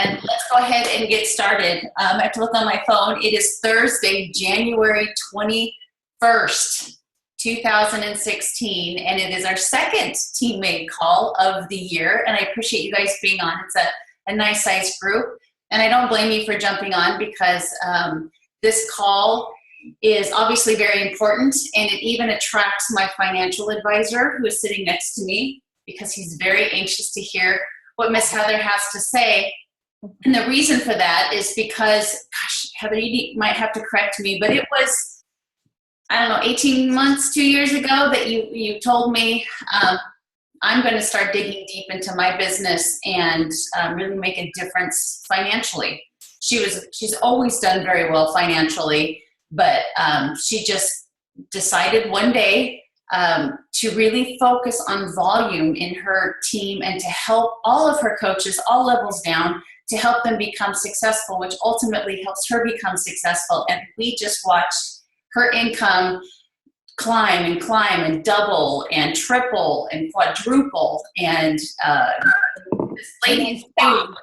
And let's go ahead and get started. I have to look on my phone. It is Thursday, January 21st, 2016, and it is our second TeamMADE call of the year, and I appreciate you guys being on. It's a nice sized group, and I don't blame you for jumping on because this call is obviously very important, and it even attracts my financial advisor who is sitting next to me because he's very anxious to hear what Miss Heather has to say. And the reason for that is because, gosh, Heather, you might have to correct me, but it was, I don't know, 18 months, 2 years ago that you told me I'm going to start digging deep into my business and really make a difference financially. She's always done very well financially, but she just decided one day to really focus on volume in her team and to help all of her coaches, all levels down, to help them become successful, which ultimately helps her become successful. And we just watched her income climb and double and triple and quadruple. And this lady is doing,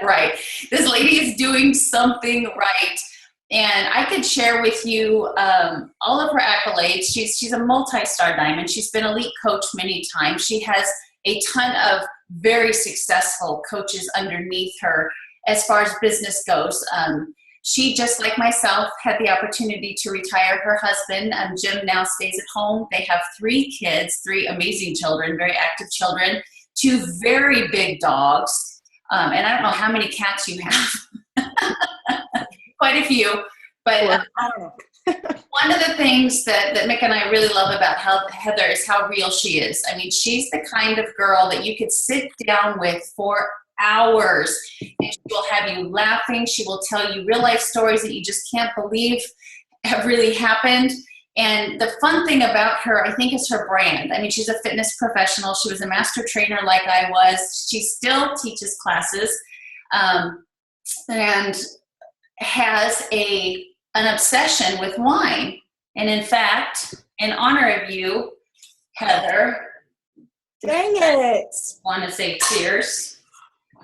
right. This lady is doing something right. And I could share with you all of her accolades. She's a multi-star diamond. She's been elite coach many times. She has a ton of very successful coaches underneath her as far as business goes. She, just like myself, had the opportunity to retire. Her husband, Jim, now stays at home. They have 3 kids, 3 amazing children, very active children, 2 very big dogs, and I don't know how many cats you have. Quite a few, but one of the things that Mick and I really love about Heather is how real she is. I mean, she's the kind of girl that you could sit down with for hours and she will have you laughing. She will tell you real life stories that you just can't believe have really happened. And the fun thing about her, I think, is her brand. I mean, she's a fitness professional. She was a master trainer like I was. She still teaches classes and has an obsession with wine. And in fact, in honor of you, Heather, dang it, want to say cheers,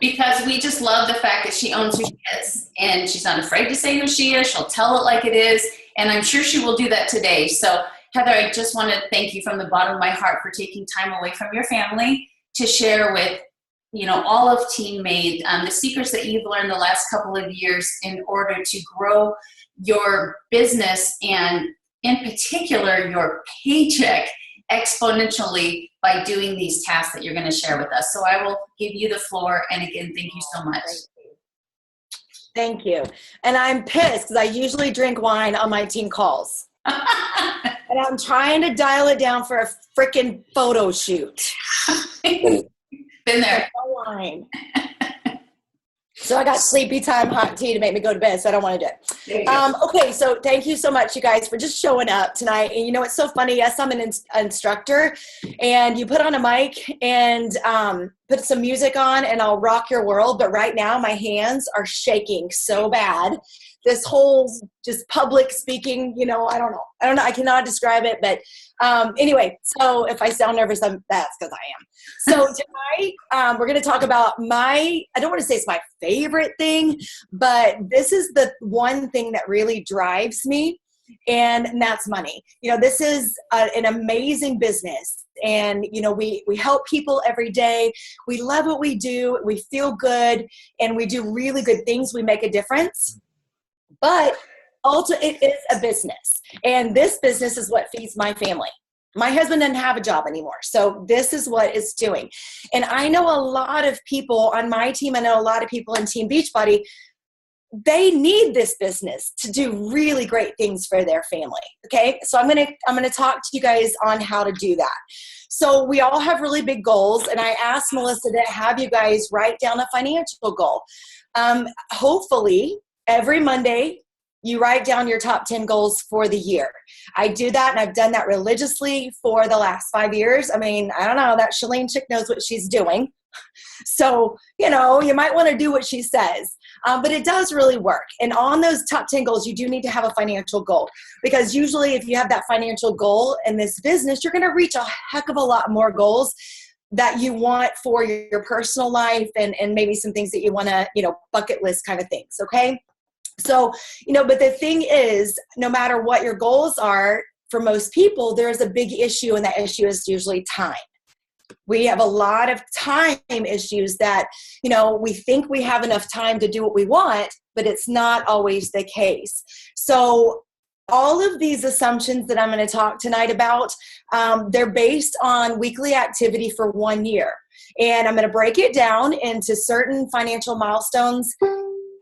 because we just love the fact that she owns who she is and she's not afraid to say who she is. She'll tell it like it is, and I'm sure she will do that today. So Heather, I just want to thank you from the bottom of my heart for taking time away from your family to share with all of TeamMADE, the secrets that you've learned the last couple of years in order to grow your business and in particular your paycheck exponentially by doing these tasks that you're going to share with us. So I will give you the floor. And again, thank you so much. Thank you. And I'm pissed because I usually drink wine on my team calls. And I'm trying to dial it down for a freaking photo shoot. Been there. Wine. So I got sleepy time hot tea to make me go to bed, so I don't want to do it. Okay, so thank you so much, you guys, for just showing up tonight. And it's so funny. Yes, I'm an instructor, and you put on a mic and put some music on, and I'll rock your world. But right now, my hands are shaking so bad. This whole just public speaking, I don't know. I cannot describe it. But anyway, so if I sound nervous, that's because I am. So tonight, we're going to talk about I don't want to say it's my favorite thing, but this is the one thing that really drives me, and that's money. This is an amazing business. And, we help people every day. We love what we do. We feel good, and we do really good things. We make a difference. But also, it is a business, and this business is what feeds my family. My husband doesn't have a job anymore, so this is what it's doing. And I know a lot of people on my team. I know a lot of people in Team Beachbody. They need this business to do really great things for their family. Okay, so I'm gonna talk to you guys on how to do that. So we all have really big goals, and I asked Melissa to have you guys write down a financial goal. Hopefully, every Monday, you write down your top 10 goals for the year. I do that, and I've done that religiously for the last 5 years. I mean, I don't know, that Shalene chick knows what she's doing. So, you might want to do what she says. But it does really work. And on those top 10 goals, you do need to have a financial goal. Because usually if you have that financial goal in this business, you're going to reach a heck of a lot more goals that you want for your personal life, and maybe some things that you want to, bucket list kind of things. Okay. So, but the thing is, no matter what your goals are, for most people, there's a big issue, and that issue is usually time. We have a lot of time issues that, we think we have enough time to do what we want, but it's not always the case. So all of these assumptions that I'm going to talk tonight about, they're based on weekly activity for 1 year. And I'm going to break it down into certain financial milestones,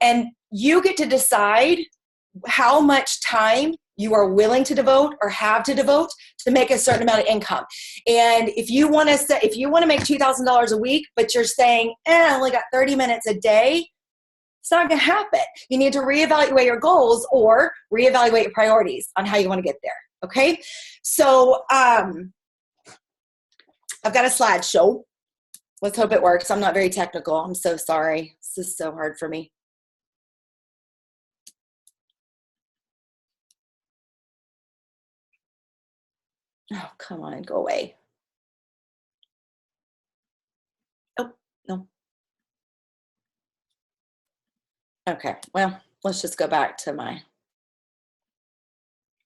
and you get to decide how much time you are willing to devote or have to devote to make a certain amount of income. And if you want to make $2,000 a week, but you're saying, I only got 30 minutes a day, it's not going to happen. You need to reevaluate your goals or reevaluate your priorities on how you want to get there. Okay. So I've got a slideshow. Let's hope it works. I'm not very technical. I'm so sorry. This is so hard for me. Oh, come on, go away. Oh, no. Okay, well, let's just go back to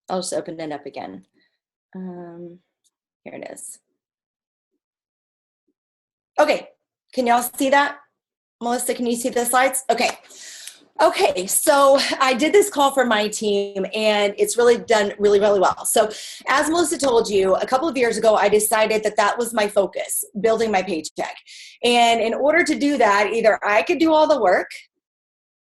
I'll just open it up again. Here it is. Okay, can y'all see that? Melissa, can you see the slides? Okay, so I did this call for my team, and it's really done really, really well. So as Melissa told you, a couple of years ago, I decided that was my focus, building my paycheck. And in order to do that, either I could do all the work,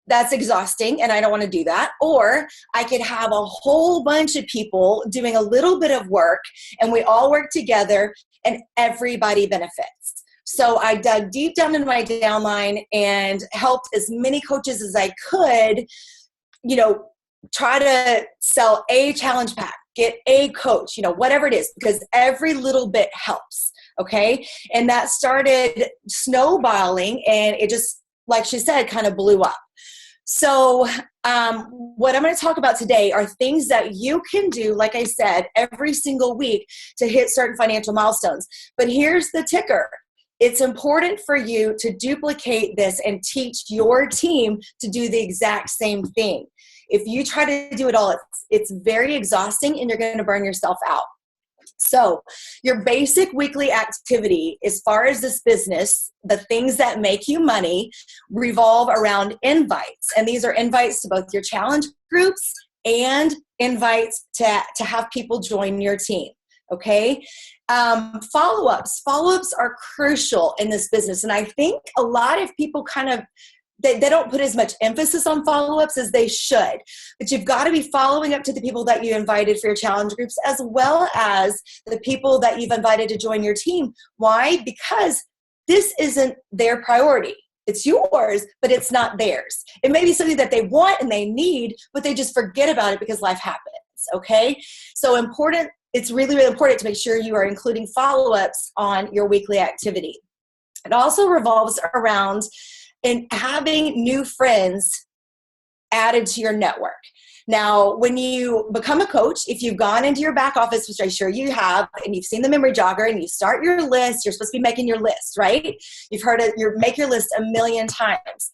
that's exhausting, and I don't want to do that, or I could have a whole bunch of people doing a little bit of work, and we all work together, and everybody benefits. So I dug deep down into my downline and helped as many coaches as I could, try to sell a challenge pack, get a coach, whatever it is, because every little bit helps. Okay. And that started snowballing, and it just, like she said, kind of blew up. So what I'm going to talk about today are things that you can do, like I said, every single week to hit certain financial milestones. But here's the ticker. It's important for you to duplicate this and teach your team to do the exact same thing. If you try to do it all, it's very exhausting, and you're going to burn yourself out. So your basic weekly activity, as far as this business, the things that make you money, revolve around invites. And these are invites to both your challenge groups and invites to have people join your team. Okay. Follow-ups are crucial in this business. And I think a lot of people they don't put as much emphasis on follow-ups as they should, but you've got to be following up to the people that you invited for your challenge groups, as well as the people that you've invited to join your team. Why? Because this isn't their priority. It's yours, but it's not theirs. It may be something that they want and they need, but they just forget about it because life happens. Okay. So it's really, really important to make sure you are including follow-ups on your weekly activity. It also revolves around having new friends added to your network. Now, when you become a coach, if you've gone into your back office, which I'm sure you have, and you've seen the memory jogger, and you start your list, you're supposed to be making your list, right? You've heard it, make your list a million times.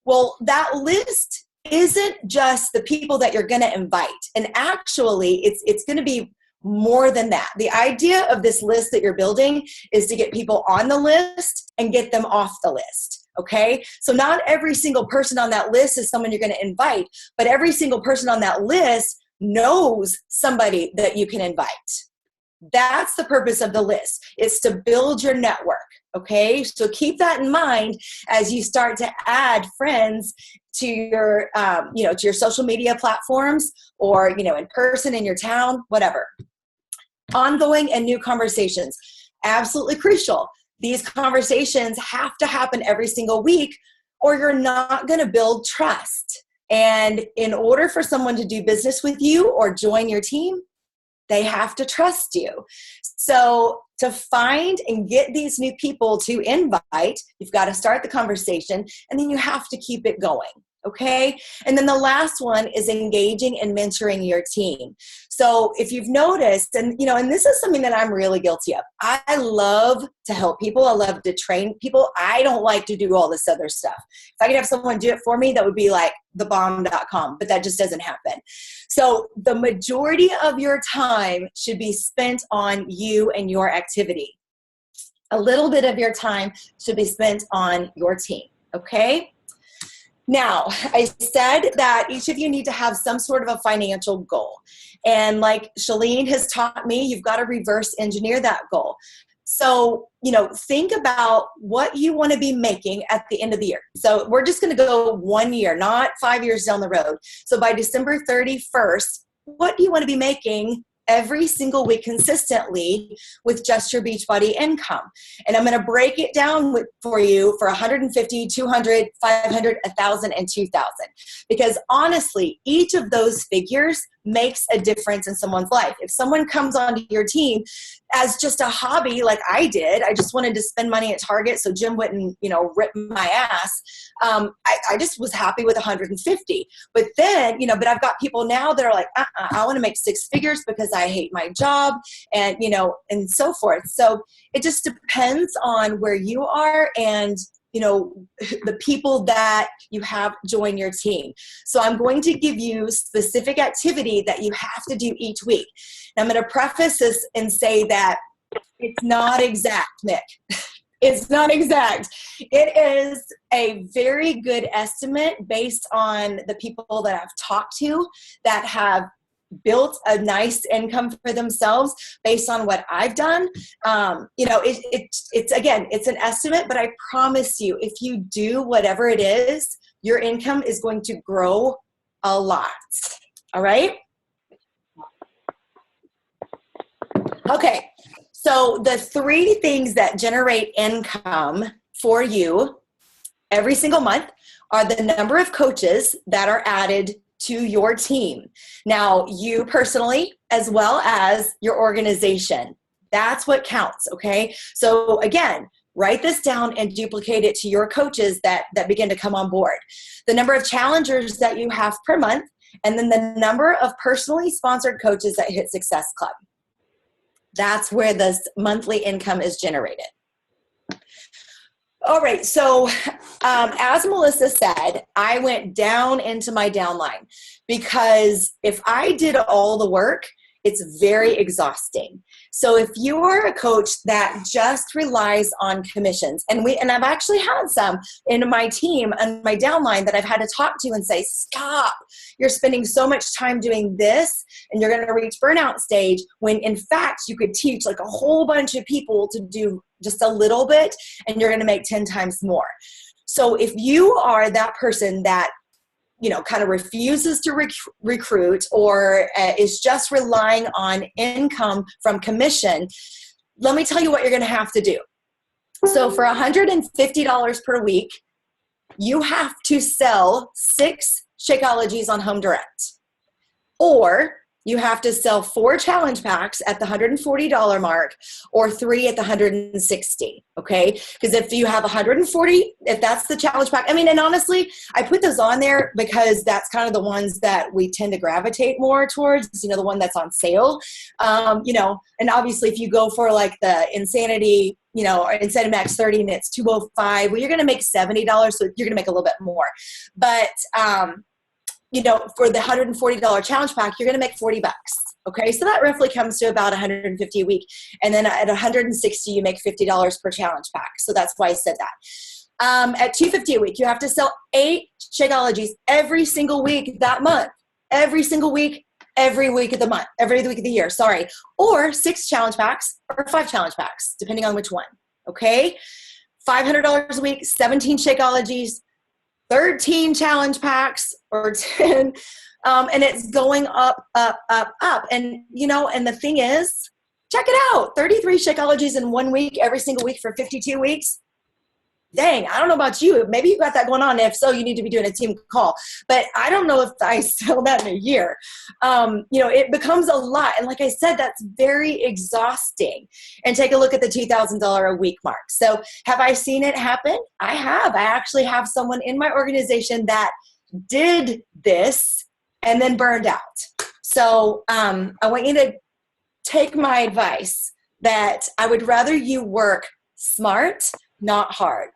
Well, that list isn't just the people that you're going to invite. And actually, it's going to be more than that. The idea of this list that you're building is to get people on the list and get them off the list. Okay. So not every single person on that list is someone you're going to invite, but every single person on that list knows somebody that you can invite. That's the purpose of the list. It's to build your network. Okay. So keep that in mind as you start to add friends to your, to your social media platforms, or, in person in your town, whatever. Ongoing and new conversations, absolutely crucial. These conversations have to happen every single week, or you're not going to build trust. And in order for someone to do business with you or join your team, they have to trust you. So to find and get these new people to invite, you've got to start the conversation, and then you have to keep it going. Okay. And then the last one is engaging and mentoring your team. So if you've noticed, and and this is something that I'm really guilty of. I love to help people. I love to train people. I don't like to do all this other stuff. If I could have someone do it for me, that would be like thebomb.com, but that just doesn't happen. So the majority of your time should be spent on you and your activity. A little bit of your time should be spent on your team. Okay. Now, I said that each of you need to have some sort of a financial goal. And like Shalene has taught me, you've got to reverse engineer that goal. So, think about what you want to be making at the end of the year. So we're just going to go 1 year, not 5 years down the road. So by December 31st, what do you want to be making every single week consistently with just your Beachbody income? And I'm going to break it down for you for 150, 200, 500, 1,000, and 2,000. Because honestly, each of those figures makes a difference in someone's life. If someone comes onto your team as just a hobby, like I did, I just wanted to spend money at Target so Jim wouldn't, rip my ass. I just was happy with 150. But then, but I've got people now that are like, I want to make six figures because I hate my job, and, and so forth. So it just depends on where you are and, the people that you have join your team. So I'm going to give you specific activity that you have to do each week. And I'm going to preface this and say that it's not exact, Mick. It's not exact. It is a very good estimate based on the people that I've talked to that have built a nice income for themselves based on what I've done. It's again, it's an estimate, but I promise you, if you do whatever it is, your income is going to grow a lot. All right. Okay. So the three things that generate income for you every single month are the number of coaches that are added to your team. Now, you personally, as well as your organization. That's what counts, okay? So again, write this down and duplicate it to your coaches that begin to come on board. The number of challengers that you have per month, and then the number of personally sponsored coaches that hit Success Club. That's where this monthly income is generated. All right, so as Melissa said, I went down into my downline because if I did all the work, it's very exhausting. So if you are a coach that just relies on commissions, and I've actually had some in my team and my downline that I've had to talk to and say, stop, you're spending so much time doing this and you're going to reach burnout stage, when in fact you could teach like a whole bunch of people to do just a little bit and you're going to make 10 times more. So if you are that person that kind of refuses to recruit or is just relying on income from commission, let me tell you what you're going to have to do. So for $150 per week, you have to sell 6 Shakeologies on Home Direct, or you have to sell 4 challenge packs at the $140 mark, or 3 at the $160. Okay. Because if you have 140, if that's the challenge pack, and honestly, I put those on there because that's kind of the ones that we tend to gravitate more towards, the one that's on sale. And obviously if you go for like the Insanity, or Insanity Max 30 and it's $205, well, you're going to make $70. So you're going to make a little bit more. But, for the $140 challenge pack, you're going to make $40. Okay. So that roughly comes to about $150 a week. And then at $160, you make $50 per challenge pack. So that's why I said that. At $250 a week, you have to sell 8 Shakeologies every single week that month, every single week, every week of the month, every week of the year, sorry, or 6 challenge packs or 5 challenge packs, depending on which one. Okay. $500 a week, 17 Shakeologies, 13 challenge packs or 10, and it's going up, up, up, up. And, and the thing is, check it out, 33 Shakeologies in 1 week, every single week for 52 weeks. Dang, I don't know about you. Maybe you got that going on. If so, you need to be doing a team call. But I don't know if I sell that in a year. It becomes a lot. And like I said, that's very exhausting. And take a look at the $2,000 a week mark. So have I seen it happen? I have. I actually have someone in my organization that did this and then burned out. So I want you to take my advice that I would rather you work smart, not hard.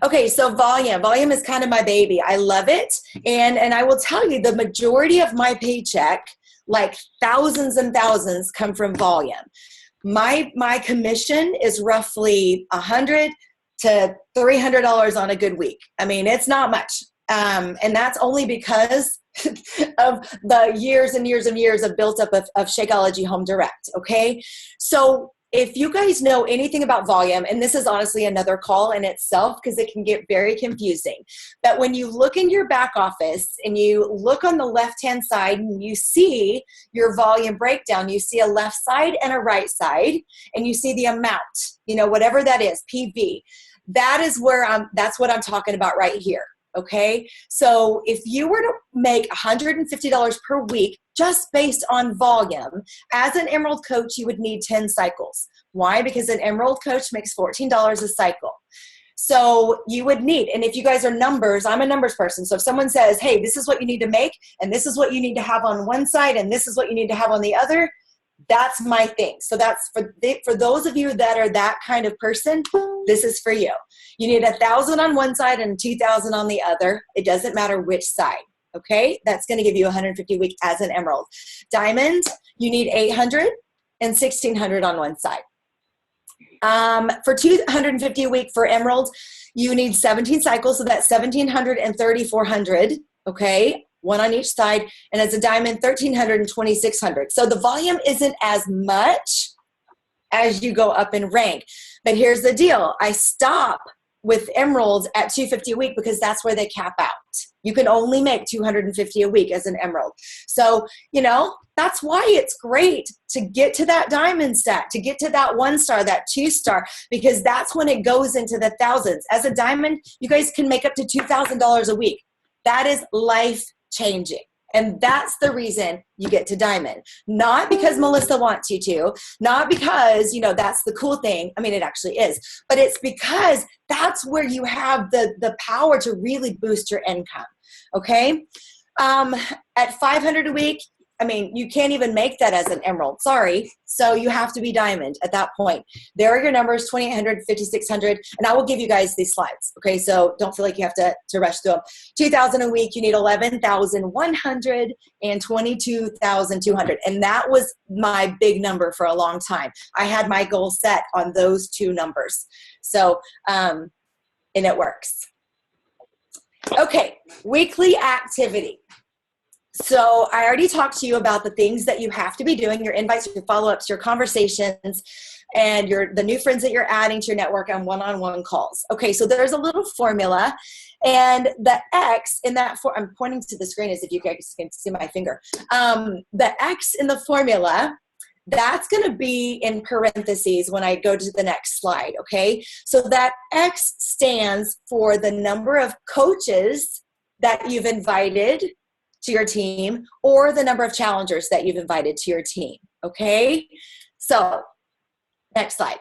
Okay, so volume. Volume is kind of my baby. I love it. And I will tell you, the majority of my paycheck, like thousands and thousands, come from volume. My commission is roughly $100 to $300 on a good week. I mean, it's not much. And that's only because of the years and years and years of built up of Shakeology Home Direct, okay? So if you guys know anything about volume, and this is honestly another call in itself because it can get very confusing, but when you look in your back office and you look on the left-hand side and you see your volume breakdown, you see a left side and a right side, and you see the amount, whatever that is, PV. That is that's what I'm talking about right here. Okay, so if you were to make $150 per week just based on volume, as an Emerald coach, you would need 10 cycles. Why? Because an Emerald coach makes $14 a cycle. So you would need, and if you guys are numbers, I'm a numbers person. So if someone says, hey, this is what you need to make, and this is what you need to have on one side, and this is what you need to have on the other, that's my thing. So that's for those of you that are that kind of person, this is for you. You need 1,000 on one side and 2,000 on the other. It doesn't matter which side. Okay, that's going to give you 150 a week as an Emerald. Diamond, you need 800 and 1,600 on one side. For 250 a week for Emerald, you need 17 cycles, so that's 1,700 and 3,400. Okay, one on each side, and as a diamond, 1,300 and 2,600. So the volume isn't as much as you go up in rank. But here's the deal. I stop with Emeralds at 250 a week because that's where they cap out. You can only make 250 a week as an Emerald. So, that's why it's great to get to that diamond stack, to get to that 1-star, that 2-star, because that's when it goes into the thousands. As a diamond, you guys can make up to $2,000 a week. That is life changing. And that's the reason you get to diamond. Not because Melissa wants you to, not because, that's the cool thing. I mean, it actually is, but it's because that's where you have the power to really boost your income. Okay. At 500 a week, I mean, you can't even make that as an Emerald. Sorry. So you have to be diamond at that point. There are your numbers, 2,800, 5,600, and I will give you guys these slides. Okay. So don't feel like you have to rush through them. 2,000 a week, you need 11,100 and 22,200. And that was my big number for a long time. I had my goal set on those two numbers. So, and it works. Okay. Weekly activity. So I already talked to you about the things that you have to be doing, your invites, your follow-ups, your conversations, and the new friends that you're adding to your network on one-on-one calls. Okay, so there's a little formula, and the X in that, I'm pointing to the screen as if you guys can see my finger. The X in the formula, that's going to be in parentheses when I go to the next slide, okay? So that X stands for the number of coaches that you've invited to your team, or the number of challengers that you've invited to your team. Okay. So next slide.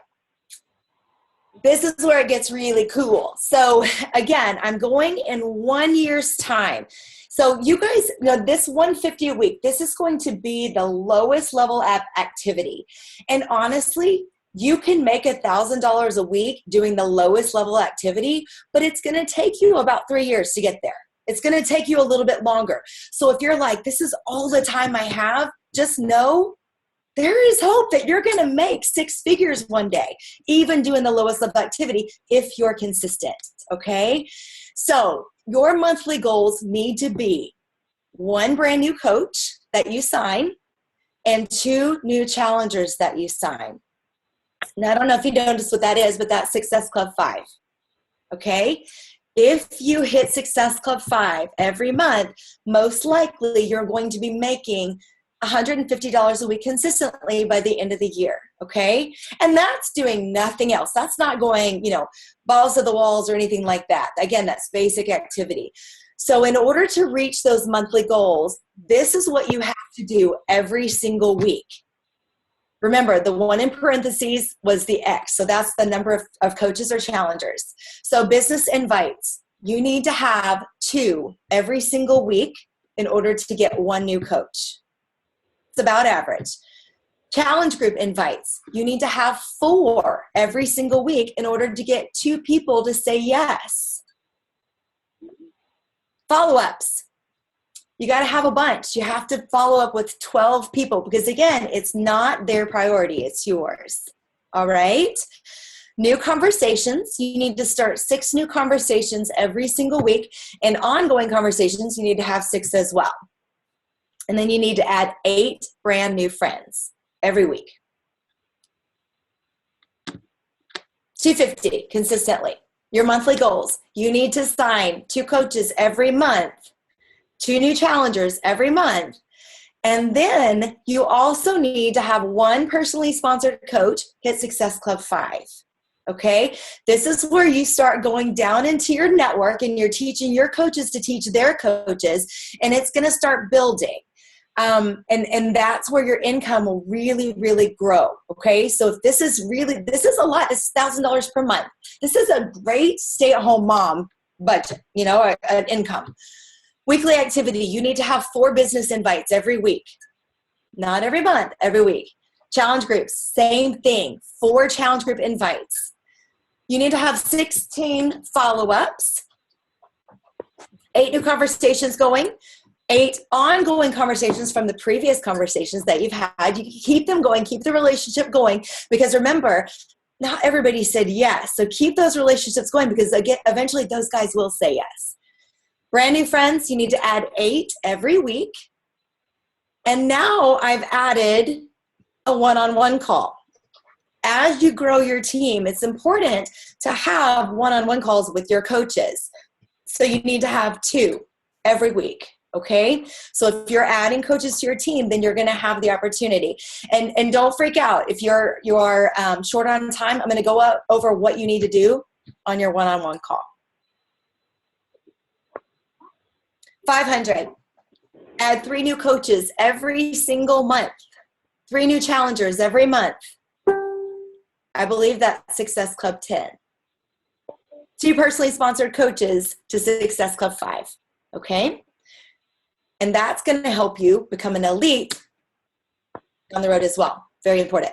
This is where it gets really cool. So again, I'm going in 1 year's time. So you guys, this 150 a week, this is going to be the lowest level app activity. And honestly, you can make $1,000 a week doing the lowest level activity, but it's going to take you about 3 years to get there. It's going to take you a little bit longer. So if you're like, this is all the time I have, just know there is hope that you're going to make 6 figures one day, even doing the lowest level activity if you're consistent, okay? So your monthly goals need to be 1 brand new coach that you sign and 2 new challengers that you sign. Now, I don't know if you noticed what that is, but that's Success Club 5, okay? If you hit Success Club 5 every month, most likely you're going to be making $150 a week consistently by the end of the year, okay? And that's doing nothing else. That's not going, balls to the walls or anything like that. Again, that's basic activity. So in order to reach those monthly goals, this is what you have to do every single week. Remember, the one in parentheses was the X. So that's the number of coaches or challengers. So business invites, you need to have 2 every single week in order to get 1 new coach. It's about average. Challenge group invites. You need to have 4 every single week in order to get 2 people to say yes. Follow-ups. You got to have a bunch. You have to follow up with 12 people because, again, it's not their priority. It's yours. All right? New conversations. You need to start 6 new conversations every single week. And ongoing conversations, you need to have 6 as well. And then you need to add 8 brand new friends every week. 250 consistently. Your monthly goals. You need to sign 2 coaches every month. 2 new challengers every month. And then you also need to have 1 personally sponsored coach hit Success Club 5. Okay? This is where you start going down into your network and you're teaching your coaches to teach their coaches, and it's going to start building. And that's where your income will really, really grow. Okay? So if this is a lot. It's $1,000 per month. This is a great stay-at-home mom budget, an income. Weekly activity, you need to have 4 business invites every week. Not every month, every week. Challenge groups, same thing, 4 challenge group invites. You need to have 16 follow-ups, 8 new conversations going, 8 ongoing conversations from the previous conversations that you've had. You keep them going, keep the relationship going, because remember, not everybody said yes. So keep those relationships going because eventually those guys will say yes. Brand new friends, you need to add 8 every week. And now I've added a one-on-one call. As you grow your team, it's important to have one-on-one calls with your coaches. So you need to have 2 every week, okay? So if you're adding coaches to your team, then you're going to have the opportunity. And don't freak out. If you're short on time, I'm going to go over what you need to do on your one-on-one call. 500. Add 3 new coaches every single month. 3 new challengers every month. I believe that's Success Club 10. 2 personally sponsored coaches to Success Club 5. Okay? And that's going to help you become an elite on the road as well. Very important.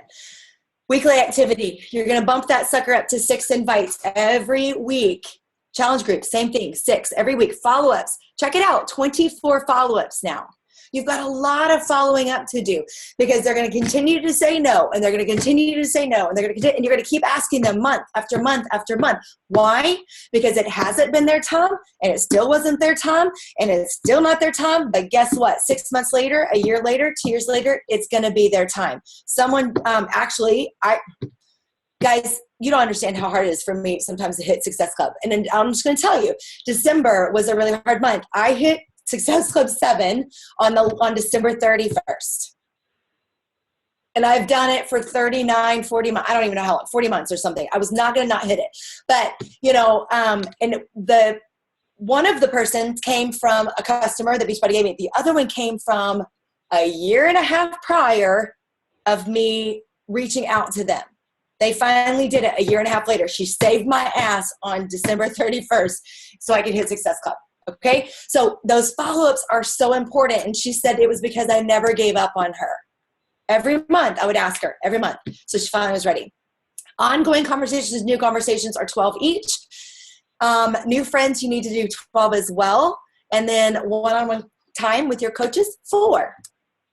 Weekly activity. You're going to bump that sucker up to 6 invites every week. Challenge group, same thing, 6 every week. Follow-ups, check it out, 24 follow-ups now. You've got a lot of following up to do because they're going to continue to say no, and they're going to continue to say no, and and you're going to keep asking them month after month after month. Why? Because it hasn't been their time, and it still wasn't their time, and it's still not their time. But guess what? 6 months later, a year later, 2 years later, it's going to be their time. Someone guys, you don't understand how hard it is for me sometimes to hit Success Club. And then I'm just going to tell you, December was a really hard month. I hit Success Club 7 on December 31st. And I've done it for 39, 40 months. I don't even know how long, 40 months or something. I was not going to not hit it. But, and one of the persons came from a customer that Beachbody gave me. The other one came from a year and a half prior of me reaching out to them. They finally did it a year and a half later. She saved my ass on December 31st so I could hit Success Club. Okay? So those follow-ups are so important. And she said it was because I never gave up on her. Every month I would ask her, every month. So she finally was ready. Ongoing conversations, new conversations are 12 each. New friends, you need to do 12 as well. And then one-on-one time with your coaches, 4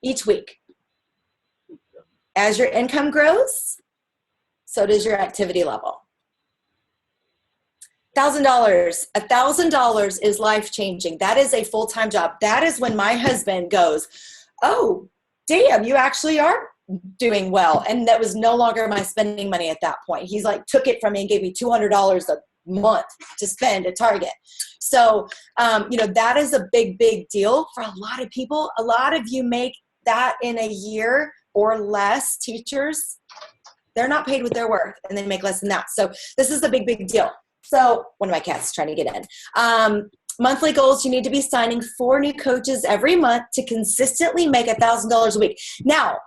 each week. As your income grows, so does your activity level. $1,000. $1,000 is life-changing. That is a full-time job. That is when my husband goes, oh, damn, you actually are doing well. And that was no longer my spending money at that point. He's like, took it from me and gave me $200 a month to spend at Target. So, that is a big, big deal for a lot of people. A lot of you make that in a year or less. Teachers, they're not paid with their worth and they make less than that. So this is a big, big deal. So one of my cats is trying to get in. Monthly goals, you need to be signing 4 new coaches every month to consistently make $1,000 a week. Now,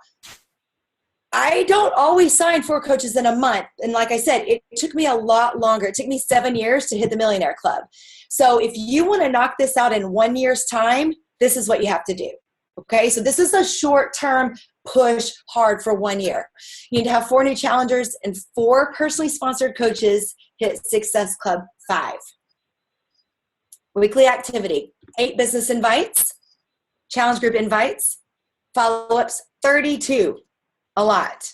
I don't always sign 4 coaches in a month. And like I said, it took me a lot longer. It took me 7 years to hit the Millionaire Club. So if you want to knock this out in 1 year's time, this is what you have to do. Okay, so this is a short-term push hard for 1 year. You need to have 4 new challengers and 4 personally sponsored coaches hit Success Club 5. Weekly activity, 8 business invites, challenge group invites, follow-ups, 32, a lot.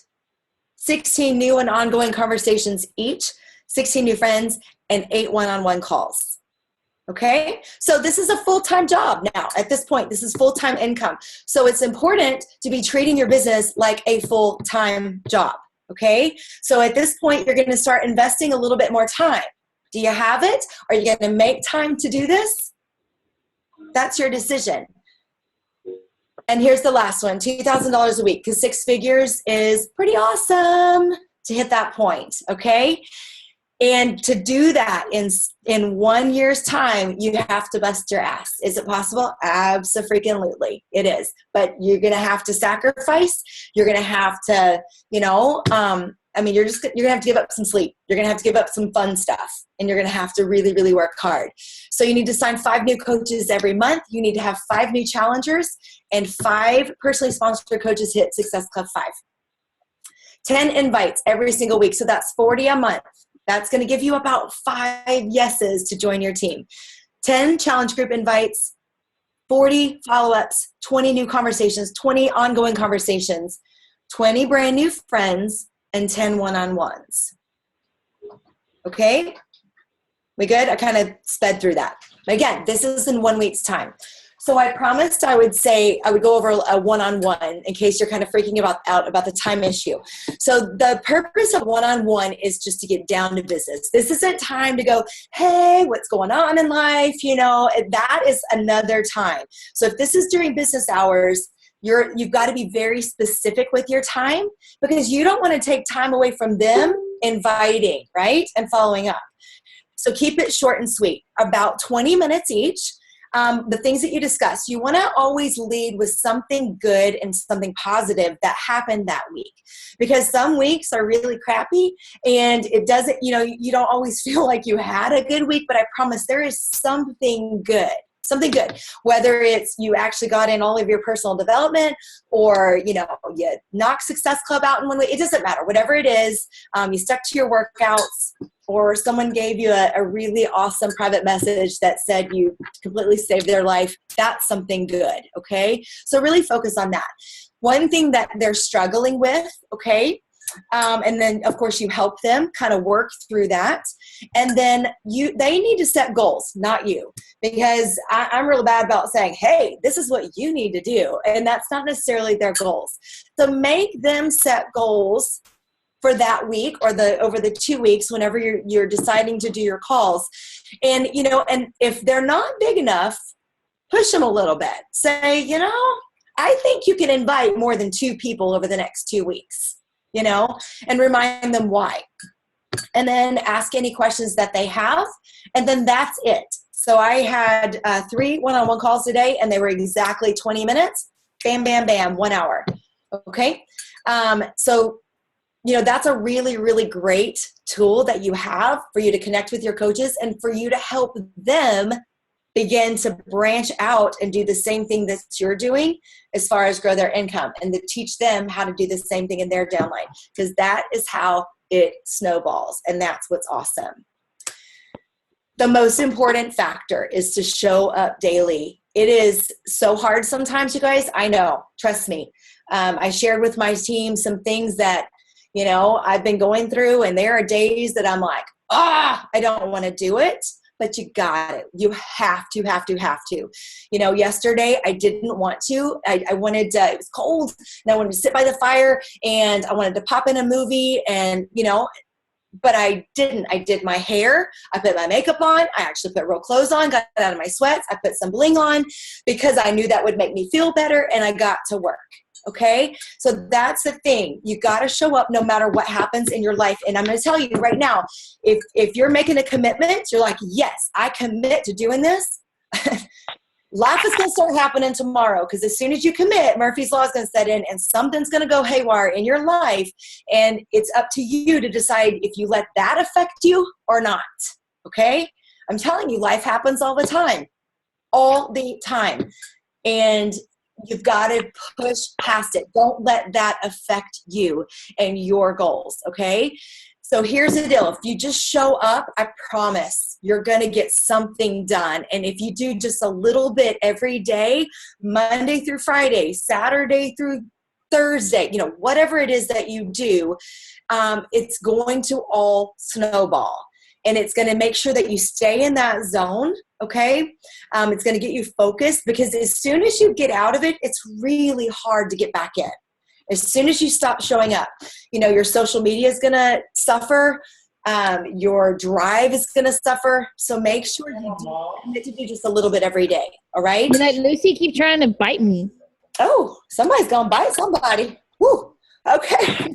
16 new and ongoing conversations each, 16 new friends, and 8 one-on-one calls. Okay, so this is a full-time job now. At this point, this is full-time income. So it's important to be treating your business like a full-time job. Okay, so at this point, you're going to start investing a little bit more time. Do you have it? Are you going to make time to do this? That's your decision. And here's the last one, $2,000 a week, because 6 figures is pretty awesome to hit that point. Okay. And to do that in 1 year's time, you have to bust your ass. Is it possible? Abso-freaking-lutely. It is. But you're going to have to sacrifice. You're going to have to, you're going to have to give up some sleep. You're going to have to give up some fun stuff. And you're going to have to really, really work hard. So you need to sign 5 new coaches every month. You need to have 5 new challengers and 5 personally sponsored coaches hit Success Club 5. 10 invites every single week. So that's 40 a month. That's going to give you about 5 yeses to join your team. 10 challenge group invites, 40 follow-ups, 20 new conversations, 20 ongoing conversations, 20 brand new friends, and 10 one-on-ones. Okay? We good? I kind of sped through that. Again, this is in 1 week's time. So I promised I would go over a one-on-one in case you're kind of freaking out about the time issue. So the purpose of one-on-one is just to get down to business. This isn't time to go, hey, what's going on in life? That is another time. So if this is during business hours, you've got to be very specific with your time because you don't want to take time away from them inviting, right? And following up. So keep it short and sweet, about 20 minutes each. The things that you discuss, you want to always lead with something good and something positive that happened that week, because some weeks are really crappy and it doesn't, you don't always feel like you had a good week, but I promise there is something good, whether it's you actually got in all of your personal development or, you knocked Success Club out in 1 week. It doesn't matter. Whatever it is, you stuck to your workouts, or someone gave you a really awesome private message that said you completely saved their life. That's something good, okay? So really focus on that. One thing that they're struggling with, okay? And then, of course, you help them kind of work through that. And then they need to set goals, not you. Because I'm real bad about saying, hey, this is what you need to do. And that's not necessarily their goals. So make them set goals for that week or over the 2 weeks whenever you're deciding to do your calls. And, and if they're not big enough, push them a little bit. Say, I think you can invite more than 2 people over the next 2 weeks, and remind them why. And then ask any questions that they have. And then that's it. So I had 3 one-on-one calls today, and they were exactly 20 minutes. Bam, bam, bam, 1 hour. Okay. So that's a really, really great tool that you have for you to connect with your coaches and for you to help them begin to branch out and do the same thing that you're doing as far as grow their income, and to teach them how to do the same thing in their downline, because that is how it snowballs, and that's what's awesome. The most important factor is to show up daily. It is so hard sometimes, you guys. I know. Trust me. I shared with my team some things that I've been going through, and there are days that I'm like, I don't want to do it, but you got it. You have to. Yesterday I didn't want to. I wanted it was cold, and I wanted to sit by the fire, and I wanted to pop in a movie, and, but I didn't. I did my hair. I put my makeup on. I actually put real clothes on, got out of my sweats. I put some bling on because I knew that would make me feel better, and I got to work. Okay, so that's the thing. You got to show up no matter what happens in your life. And I'm going to tell you right now, if you're making a commitment, you're like, yes, I commit to doing this. Life is going to start happening tomorrow, because as soon as you commit, Murphy's Law is going to set in and something's going to go haywire in your life. And it's up to you to decide if you let that affect you or not. Okay? I'm telling you, life happens all the time. All the time. And you've got to push past it. Don't let that affect you and your goals. Okay? So here's the deal. If you just show up, I promise you're going to get something done. And if you do just a little bit every day, Monday through Friday, Saturday through Thursday, whatever it is that you do, it's going to all snowball. And it's going to make sure that you stay in that zone, okay? It's going to get you focused, because as soon as you get out of it, it's really hard to get back in. As soon as you stop showing up, your social media is going to suffer. Your drive is going to suffer. So make sure you commit to do just a little bit every day. All right. And that Lucy keep trying to bite me. Oh, somebody's going to bite somebody. Woo. Okay.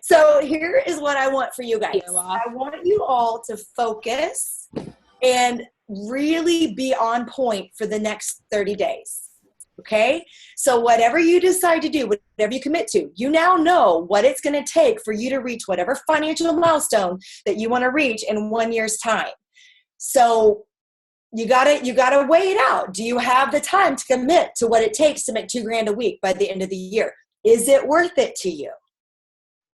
So here is what I want for you guys. I want you all to focus and really be on point for the next 30 days. Okay? So whatever you decide to do, whatever you commit to, you now know what it's going to take for you to reach whatever financial milestone that you want to reach in 1 year's time. So you gotta weigh it out. Do you have the time to commit to what it takes to make $2,000 a week by the end of the year? Is it worth it to you?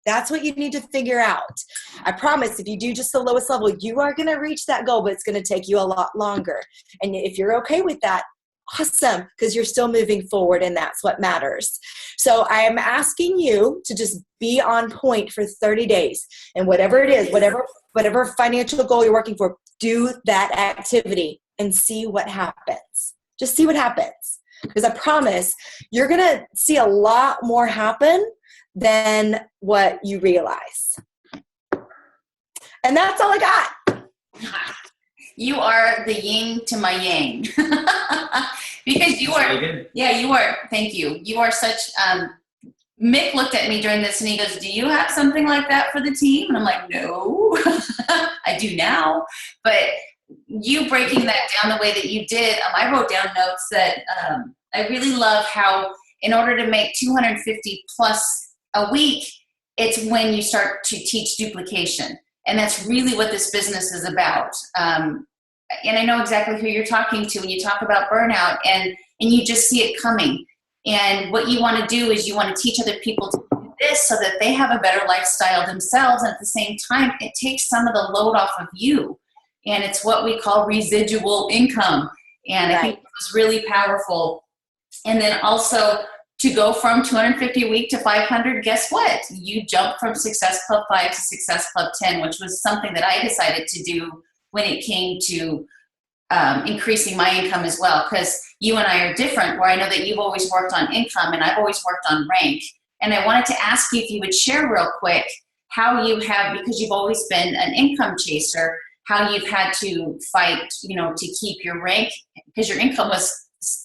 That's what you need to figure out. I promise if you do just the lowest level, you are going to reach that goal, but it's going to take you a lot longer. And if you're okay with that, awesome, because you're still moving forward, and that's what matters. So I am asking you to just be on point for 30 days. And whatever it is, whatever financial goal you're working for, do that activity and see what happens. Just see what happens. Because I promise you're going to see a lot more happen than what you realize. And that's all I got. You are the yin to my yang. Because you are, good. Yeah, you are, thank you. You are such, Mick looked at me during this and he goes, do you have something like that for the team? And I'm like, no, I do now. But you breaking that down the way that you did, I wrote down notes that I really love how in order to make 250 plus a week, it's when you start to teach duplication. And that's really what this business is about. And I know exactly who you're talking to when you talk about burnout, and you just see it coming. And what you want to do is you want to teach other people to do this so that they have a better lifestyle themselves. And at the same time, it takes some of the load off of you. And it's what we call residual income. And I think it was really powerful. And then also to go from 250 a week to 500, guess what? You jumped from Success Club 5 to Success Club 10, which was something that I decided to do when it came to increasing my income as well. Because you and I are different, where I know that you've always worked on income and I've always worked on rank. And I wanted to ask you if you would share real quick how you have, because you've always been an income chaser, how you've had to fight, to keep your rank, because your income was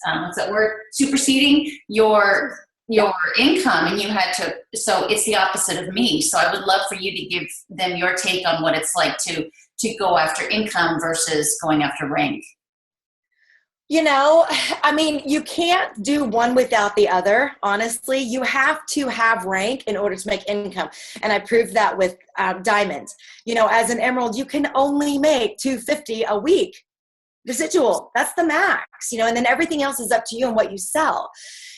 what's that word? Superseding your income, and you had to. So it's the opposite of me. So I would love for you to give them your take on what it's like to go after income versus going after rank. You can't do one without the other. Honestly, you have to have rank in order to make income, and I proved that with diamond. As an emerald, you can only make $250 a week. Residual, that's the max, and then everything else is up to you and what you sell,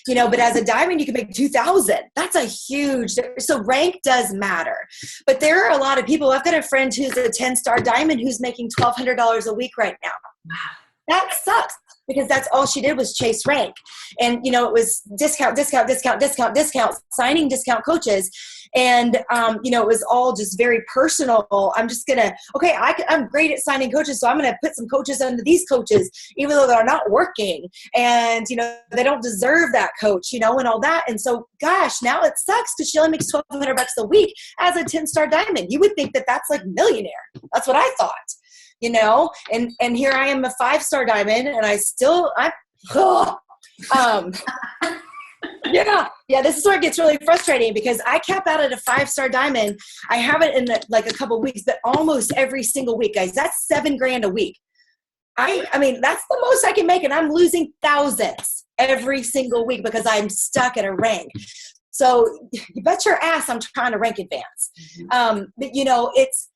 but as a diamond, you can make 2,000. That's a huge, so rank does matter. But there are a lot of people. I've got a friend who's a 10-star diamond who's making $1,200 a week right now. Wow. That sucks, because that's all she did was chase rank. And, it was discount, signing discount coaches. And, it was all just very personal. I'm just going to, I'm great at signing coaches, so I'm going to put some coaches under these coaches, even though they're not working. And, they don't deserve that coach, and all that. And so, gosh, now it sucks because she only makes $1,200 a week as a 10-star diamond. You would think that that's like millionaire. That's what I thought. And here I am, a 5-star diamond, and this is where it gets really frustrating, because I cap out at a 5-star diamond. I have it in a couple of weeks, but almost every single week, guys. That's $7,000 a week. I mean, that's the most I can make, and I'm losing thousands every single week because I'm stuck in a rank. So you bet your ass I'm trying to rank advance. But you know, it's,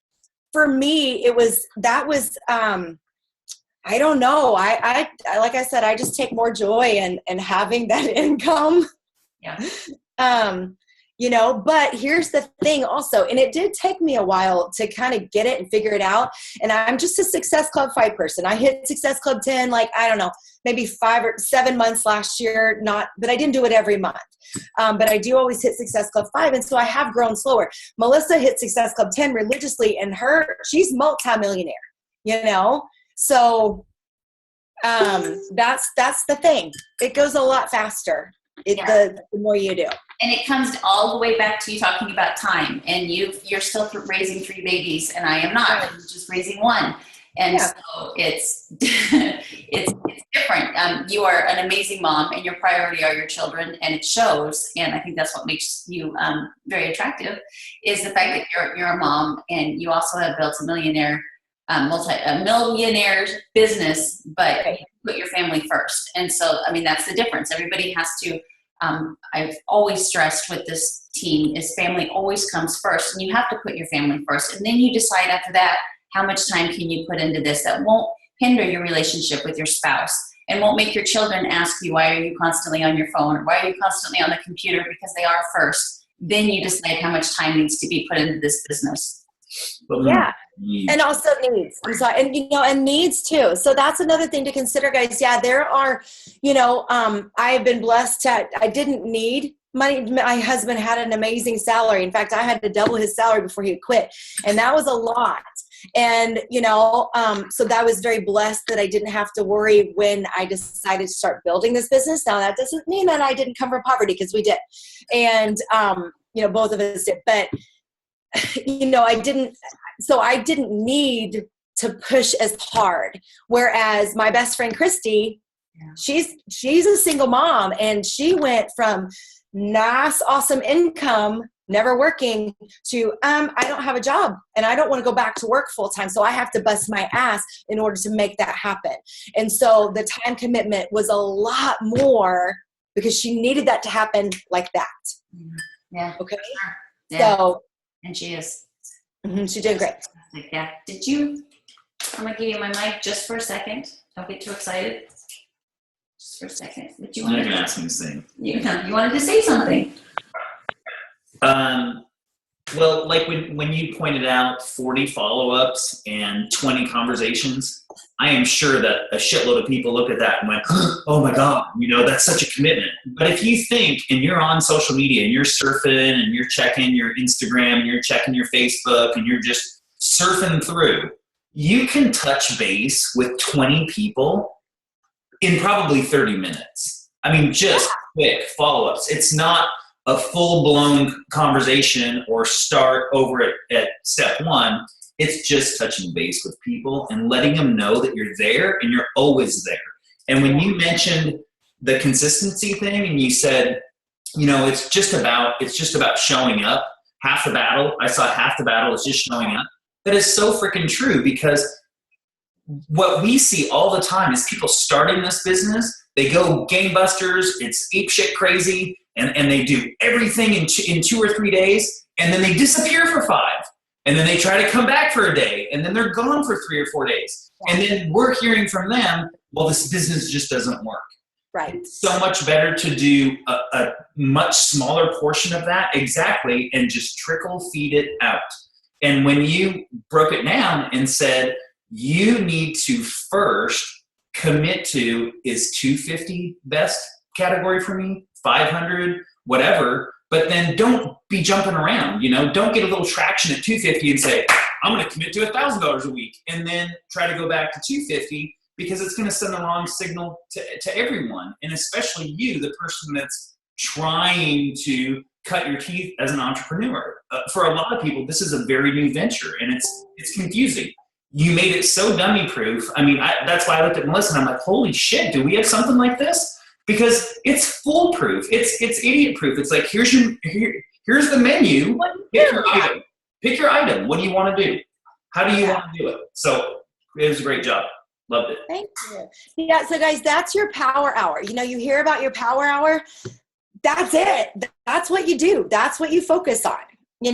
for me, that was, I don't know. I like I said, I just take more joy in having that income. Yeah. You know, but here's the thing also, and it did take me a while to kind of get it and figure it out. And I'm just a Success Club 5 person. I hit Success Club 10, like, I don't know, maybe 5 or 7 months last year, but I didn't do it every month. But I do always hit Success Club 5. And so I have grown slower. Melissa hit Success Club 10 religiously, and she's multimillionaire, you know? So that's the thing. It goes a lot faster. The more you do. And it comes all the way back to you talking about time, and you're still raising 3 babies, and I am not. I'm just raising 1. And so it's different. You are an amazing mom, and your priority are your children, and it shows. And I think that's what makes you very attractive, is the fact that you're a mom, and you also have built a millionaire business, but you put your family first. And so, I mean, that's the difference. Everybody has to. I've always stressed with this team is family always comes first, and you have to put your family first, and then you decide after that how much time can you put into this that won't hinder your relationship with your spouse and won't make your children ask you, why are you constantly on your phone, or why are you constantly on the computer, because they are first. Then you decide how much time needs to be put into this business. Yeah. And also needs. I'm sorry. And, you know, and needs too. So that's another thing to consider, guys. Yeah, there are, you know, I've been blessed I didn't need money. My husband had an amazing salary. In fact, I had to double his salary before he quit. And that was a lot. And, you know, so that was very blessed that I didn't have to worry when I decided to start building this business. Now, that doesn't mean that I didn't come from poverty, because we did. And, you know, both of us did. But, you know, I didn't need to push as hard. Whereas my best friend, Christy, she's a single mom, and she went from nice, awesome income, never working, to, I don't have a job and I don't want to go back to work full time. So I have to bust my ass in order to make that happen. And so the time commitment was a lot more because she needed that to happen like that. Yeah. Okay. Yeah. So, and she is. She did great. Yeah. I'm going to give you my mic just for a second. Don't get too excited. Just for a second. What you I'm not going to ask me to sing. You wanted to say something. Well, like when you pointed out 40 follow-ups and 20 conversations, I am sure that a shitload of people look at that and went, oh my God, you know, that's such a commitment. But if you think, and you're on social media and you're surfing and you're checking your Instagram and you're checking your Facebook and you're just surfing through, you can touch base with 20 people in probably 30 minutes. I mean, just quick follow-ups. It's not a full-blown conversation or start over at step 1. It's just touching base with people and letting them know that you're there and you're always there. And when you mentioned the consistency thing and you said, you know, it's just about showing up. Half the battle is just showing up. That is so freaking true, because what we see all the time is people starting this business, they go gangbusters, it's apeshit crazy, and they do everything in 2 or 3 days, and then they disappear for 5. And then they try to come back for a day, and then they're gone for 3 or 4 days. And then we're hearing from them, well, this business just doesn't work. Right. It's so much better to do a much smaller portion of that, exactly, and just trickle feed it out. And when you broke it down and said, you need to first commit to, is 250 best category for me, 500, whatever, but then don't be jumping around, you know, don't get a little traction at 250 and say, I'm going to commit to $1,000 a week, and then try to go back to 250, because it's going to send the wrong signal to everyone. And especially you, the person that's trying to cut your teeth as an entrepreneur. For a lot of people, this is a very new venture, and it's confusing. You made it so dummy proof. I mean, that's why I looked at Melissa and I'm like, holy shit, do we have something like this? Because it's foolproof. It's idiot proof. It's like, here's the menu. Pick your item. Pick your item. What do you want to do? How do you want to do it? So it was a great job. Loved it. Thank you. Yeah, so guys, that's your power hour. You know, you hear about your power hour. That's it. That's what you do. That's what you focus on. You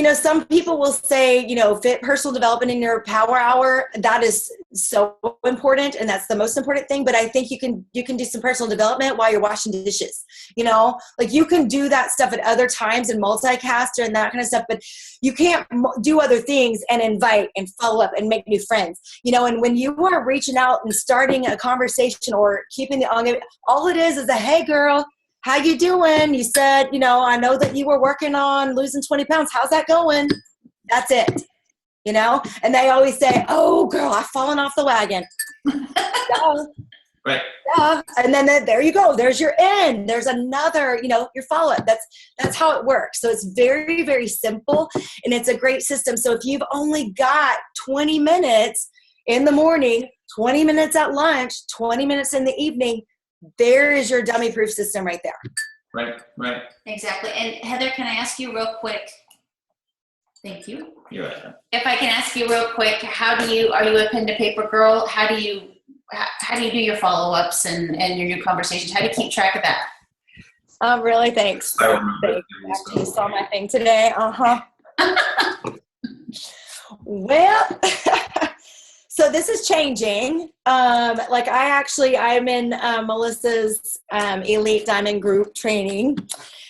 know, some people will say, fit personal development in your power hour. That is so important, and that's the most important thing. But I think you can do some personal development while you're washing dishes. Like you can do that stuff at other times and multicast and that kind of stuff. But you can't do other things and invite and follow up and make new friends. And when you are reaching out and starting a conversation or keeping the all it is a hey girl, how you doing? You said, I know that you were working on losing 20 pounds. How's that going? That's it. And they always say, oh girl, I've fallen off the wagon. Duh. Right. Duh. And then there you go. There's your end. There's another, your follow-up. That's how it works. So it's very, very simple, and it's a great system. So if you've only got 20 minutes in the morning, 20 minutes at lunch, 20 minutes in the evening, there is your dummy-proof system right there. Right. Exactly. And Heather, can I ask you real quick? Thank you. You're right. If I can ask you real quick, are you a pen to paper girl? How do you do your follow-ups and your new conversations? How do you keep track of that? Really, thanks. I remember. After you saw my thing today, Well, so this is changing. I'm in Melissa's Elite Diamond Group training,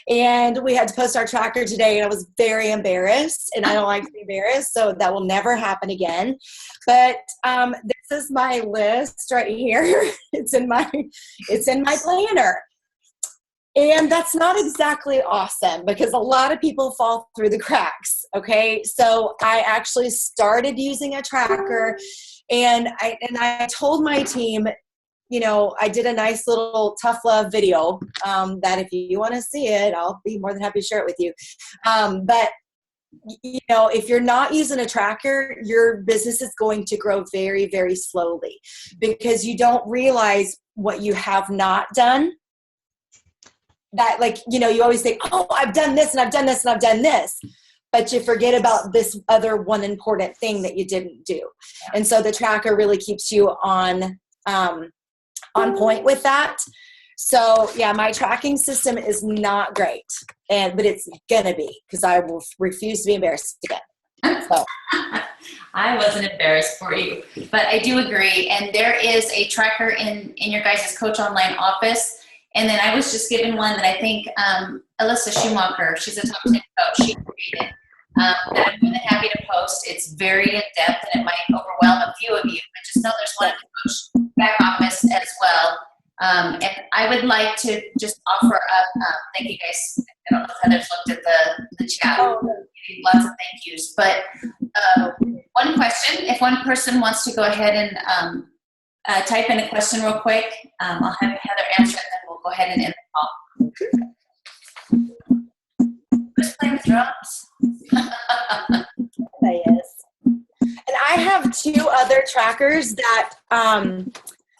and we had to post our tracker today, and I was very embarrassed, and I don't like to be embarrassed, so that will never happen again. But this is my list right here. It's in my planner. And that's not exactly awesome because a lot of people fall through the cracks. Okay. So I actually started using a tracker, and I told my team, I did a nice little tough love video that if you want to see it, I'll be more than happy to share it with you. But if you're not using a tracker, your business is going to grow very, very slowly because you don't realize what you have not done. That you always say, oh, I've done this and I've done this and I've done this. But you forget about this other one important thing that you didn't do. And so the tracker really keeps you on point with that. So yeah, my tracking system is not great, but it's gonna be because I will refuse to be embarrassed again. So. I wasn't embarrassed for you, but I do agree. And there is a tracker in your guys' Coach Online office. And then I was just given one that I think Alyssa Schumacher, she's a top 10 coach, she created, that I'm more than happy to post. It's very in-depth, and it might overwhelm a few of you, but just know there's one in the Coach back office as well. And I would like to just offer up, thank you guys. I don't know if Heather's looked at the chat. Lots of thank yous. But one question, if one person wants to go ahead and type in a question real quick, I'll have Heather answer it, and then we'll go ahead and end the call. Who's playing the drums? Yes. And I have two other trackers that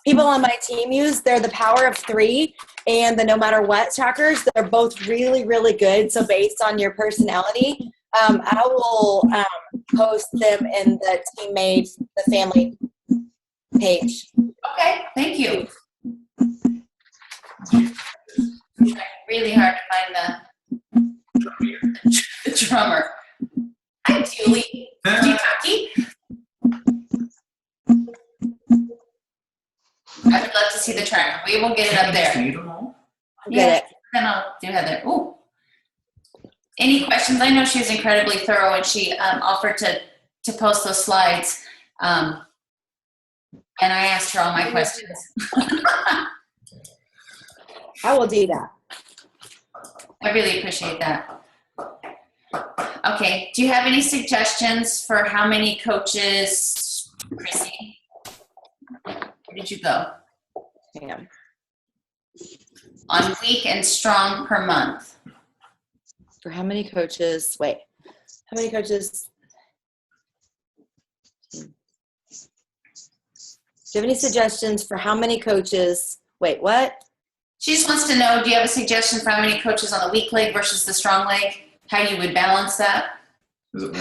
people on my team use. They're the Power of 3 and the No Matter What trackers. They're both really, really good. So based on your personality, I will post them in the TeamMADE's, the family page. Okay, thank you. Really hard to find the drummer. Hi, Julie. Kentucky. I would love to see the tracker. We will get it up there. Get it. Then I'll do Heather. Ooh. Any questions? I know she was incredibly thorough, and she offered to post those slides. And I asked her all my questions. I will do that. I really appreciate that. Okay. Do you have any suggestions for how many coaches, Chrissy? Where did you go? Yeah. On weak and strong per month. For how many coaches? Wait. How many coaches? Do you have any suggestions for how many coaches? Wait, what? She just wants to know, do you have a suggestion for how many coaches on the weak leg versus the strong leg? How you would balance that? Is it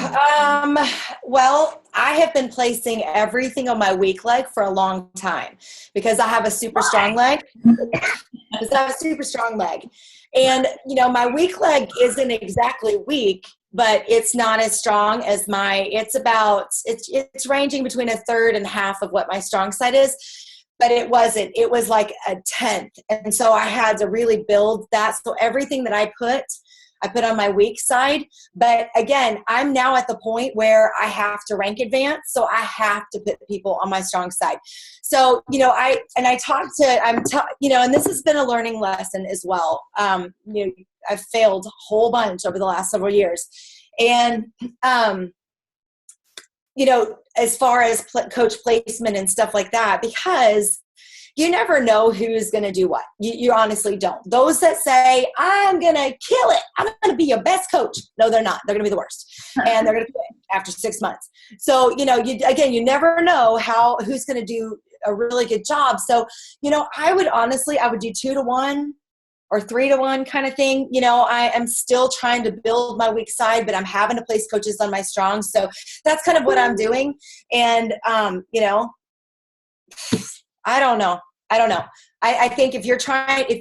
Well, I have been placing everything on my weak leg for a long time because I have a super strong leg. Because I have a super strong leg. And, my weak leg isn't exactly weak, but it's not as strong as it's ranging between a third and half of what my strong side is. But it wasn't. It was like a tenth. And so I had to really build that. So everything that I put on my weak side. But again, I'm now at the point where I have to rank advance. So I have to put people on my strong side. So, and this has been a learning lesson as well. I've failed a whole bunch over the last several years. And, as far as coach placement and stuff like that, because you never know who's going to do what. You honestly don't. Those that say, I'm going to kill it, I'm going to be your best coach. No, they're not. They're going to be the worst. And they're going to quit after 6 months. So, you never know who's going to do a really good job. So, I would do 2-to-1 or 3-to-1 kind of thing. I am still trying to build my weak side, but I'm having to place coaches on my strong. So that's kind of what I'm doing. And, I don't know. I think if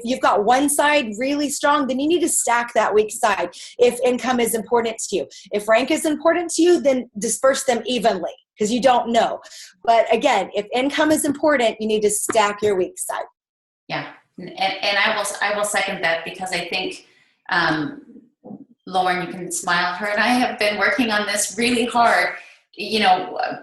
you've got one side really strong, then you need to stack that weak side. If income is important to you, if rank is important to you, then disperse them evenly because you don't know. But again, if income is important, you need to stack your weak side. Yeah. And I will second that because I think, Lauren, you can smile. Her and I have been working on this really hard,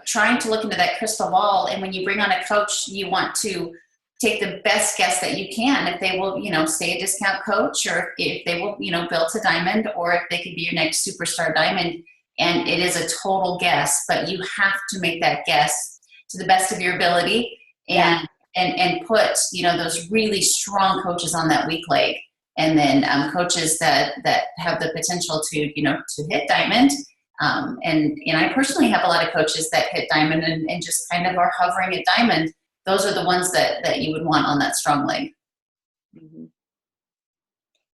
trying to look into that crystal ball. And when you bring on a coach, you want to take the best guess that you can. If they will, stay a discount coach, or if they will, build to diamond, or if they could be your next superstar diamond. And it is a total guess, but you have to make that guess to the best of your ability and put, those really strong coaches on that weak leg. And then coaches that have the potential to, to hit diamond. And I personally have a lot of coaches that hit diamond and just kind of are hovering at diamond. Those are the ones that you would want on that strong leg. Mm-hmm.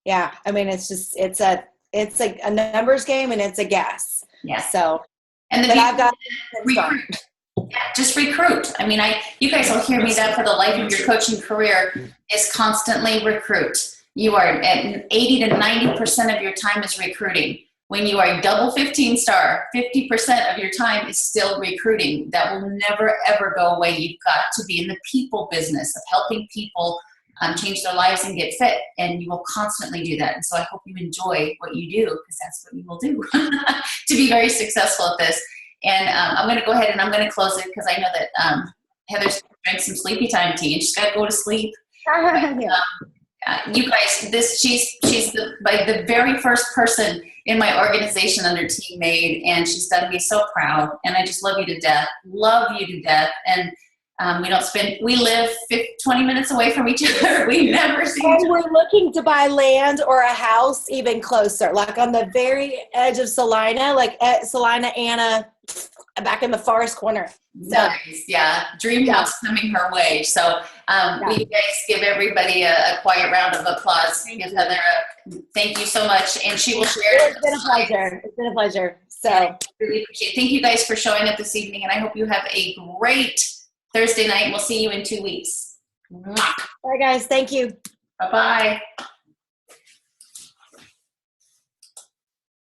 Yeah. I mean, it's like a numbers game and it's a guess. Yeah. So, and I've got recruit. Yeah, just recruit. I mean, you guys will hear me that for the life of your coaching career is constantly recruit. You are at 80 to 90% of your time is recruiting. When you are a double 15 star, 50% of your time is still recruiting. That will never, ever go away. You've got to be in the people business of helping people change their lives and get fit, and you will constantly do that. And so I hope you enjoy what you do, because that's what you will do to be very successful at this. And I'm going to go ahead and I'm going to close it because I know that Heather's drank some sleepy time tea and she's got to go to sleep. But, you guys, she's the very first person in my organization under TeamMADE, and she's done me so proud. And I just love you to death. And we live 20 minutes away from each other. We never see each other. And we're looking to buy land or a house even closer, like on the very edge of Salina, like at Salina, Anna, back in the forest corner. So, nice. Yeah. Dream house coming her way. So will you guys give everybody a quiet round of applause? Give Heather thank you so much. And she will share. It's been a pleasure. It's been a pleasure. So really appreciate it. Thank you guys for showing up this evening, and I hope you have a great Thursday night. We'll see you in 2 weeks. Bye, guys. Thank you. Bye-bye.